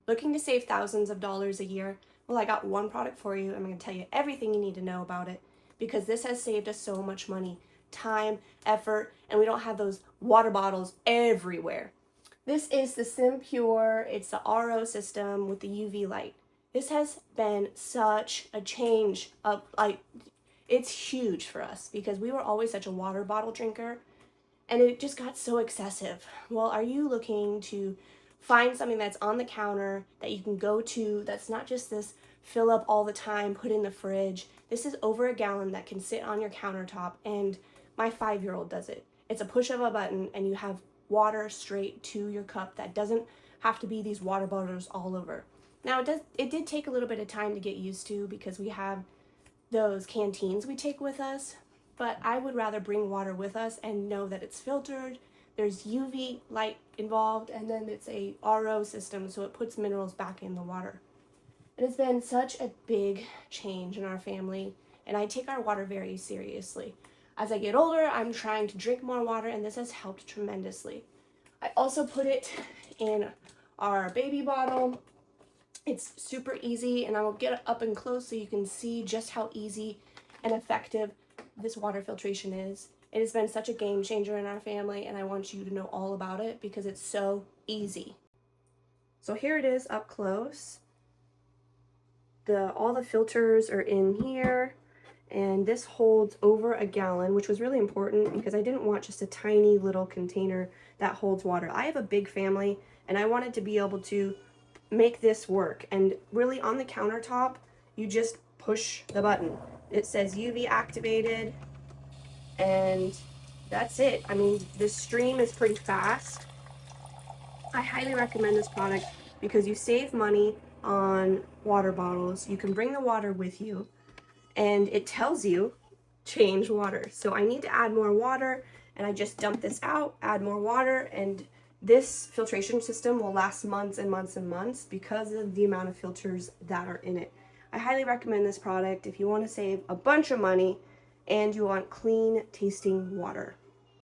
Looking to save thousands of dollars a year? Well, I got one product for you. I'm going to tell you everything you need to know about it because this has saved us so much money, time, effort, and we don't have those water bottles everywhere. This is the SimPure. It's the RO system with the UV light. This has been such a change of, like, it's huge for us because we were always such a water bottle drinker and it just got so excessive. Well, are you looking to find something that's on the counter that you can go to that's not just this fill up all the time, put in the fridge? This is over a gallon that can sit on your countertop, and my 5-year-old does it. It's a push of a button and you have water straight to your cup that doesn't have to be these water bottles all over. Now it did take a little bit of time to get used to because we have those canteens we take with us, but I would rather bring water with us and know that it's filtered, there's UV light involved, and then it's a RO system, so it puts minerals back in the water. It has been such a big change in our family, and I take our water very seriously. As I get older, I'm trying to drink more water, and this has helped tremendously. I also put it in our baby bottle. It's super easy, and I will get up and close so you can see just how easy and effective this water filtration is. It has been such a game changer in our family, and I want you to know all about it because it's so easy. So here it is up close. All the filters are in here, and this holds over a gallon, which was really important because I didn't want just a tiny little container that holds water. I have a big family, and I wanted to be able to make this work. And really, on the countertop, you just push the button. It says UV activated, and that's it. I mean, the stream is pretty fast. I highly recommend this product because you save money on water bottles. You can bring the water with you, and it tells you change water. So I need to add more water, and I just dump this out, add more water, and this filtration system will last months and months and months because of the amount of filters that are in it. I highly recommend this product if you want to save a bunch of money and you want clean tasting water.